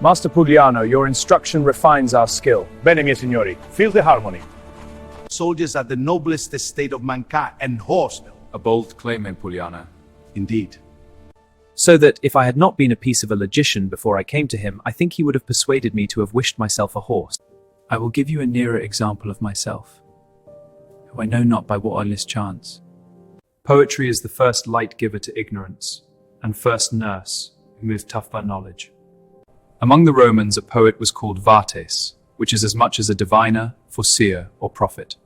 Master Pugliano, your instruction refines our skill. Bene, miei signori, feel the harmony. Soldiers are the noblest estate of mankind, and horse. A bold claim, Pugliano. Indeed. So that, if I had not been a piece of a logician before I came to him, I think he would have persuaded me to have wished myself a horse. I will give you a nearer example of myself, who I know not by what honest chance. Poetry is the first light giver to ignorance, and first nurse, who is tough by knowledge. Among the Romans, a poet was called vates, which is as much as a diviner, foreseer, or prophet.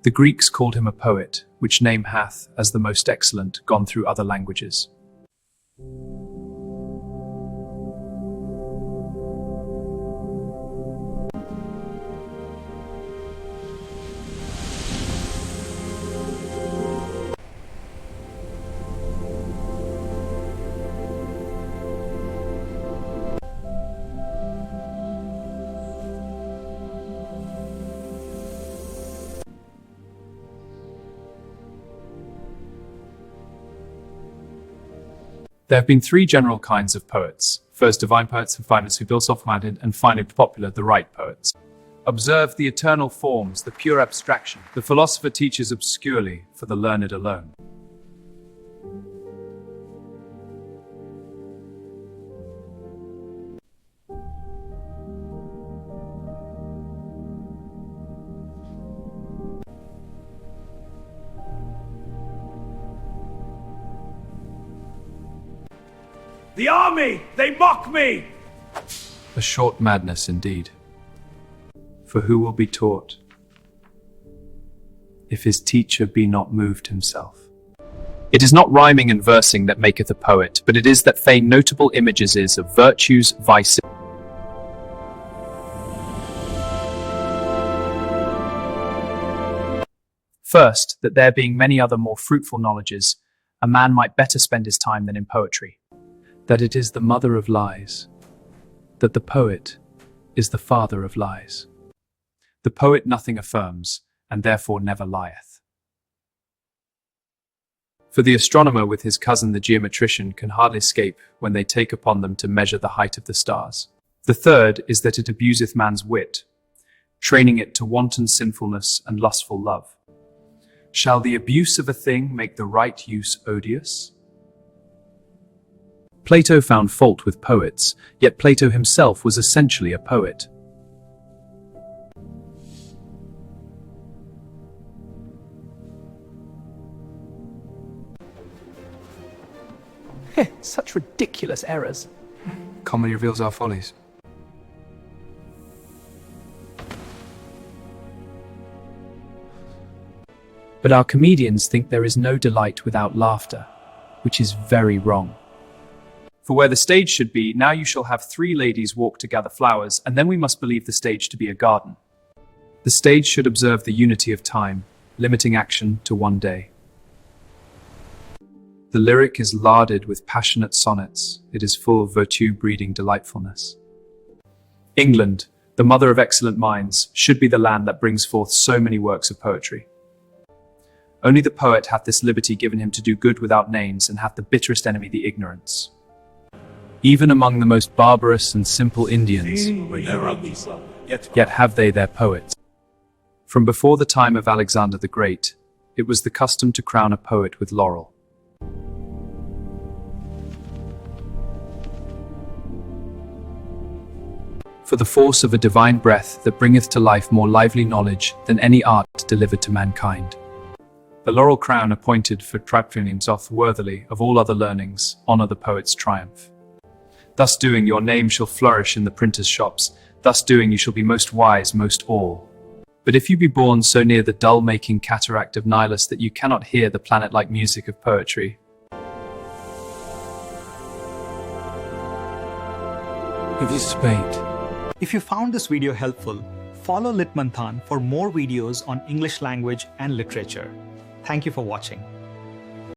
The Greeks called him a poet, which name hath, as the most excellent, gone through other languages. There have been three general kinds of poets. First, divine poets, finest who philosophical-minded, and finally popular, the right poets. Observe the eternal forms, the pure abstraction. The philosopher teaches obscurely, for the learned alone. The army! They mock me! A short madness indeed. For who will be taught, if his teacher be not moved himself? It is not rhyming and versing that maketh a poet, but it is that feign notable images is of virtues, vices. First, that there being many other more fruitful knowledges, a man might better spend his time than in poetry. That it is the mother of lies, that the poet is the father of lies. The poet nothing affirms, and therefore never lieth. For the astronomer with his cousin the geometrician can hardly escape when they take upon them to measure the height of the stars. The third is that it abuseth man's wit, training it to wanton sinfulness and lustful love. Shall the abuse of a thing make the right use odious? Plato found fault with poets, yet Plato himself was essentially a poet. Such ridiculous errors. Comedy reveals our follies. But our comedians think there is no delight without laughter, which is very wrong. For where the stage should be, now you shall have three ladies walk to gather flowers, and then we must believe the stage to be a garden. The stage should observe the unity of time, limiting action to one day. The lyric is larded with passionate sonnets. It is full of virtue breeding delightfulness. England, the mother of excellent minds, should be the land that brings forth so many works of poetry. Only the poet hath this liberty given him to do good without names, and hath the bitterest enemy the ignorance. Even among the most barbarous and simple Indians, yet have they their poets. From before the time of Alexander the Great, it was the custom to crown a poet with laurel. For the force of a divine breath that bringeth to life more lively knowledge than any art delivered to mankind. The laurel crown appointed for triumphing doth worthily of all other learnings honour the poet's triumph. Thus doing, your name shall flourish in the printers' shops. Thus doing, you shall be most wise, most all. But if you be born so near the dull-making cataract of Nihilus that you cannot hear the planet-like music of poetry, If you found this video helpful, follow Litmanthan for more videos on English language and literature. Thank you for watching.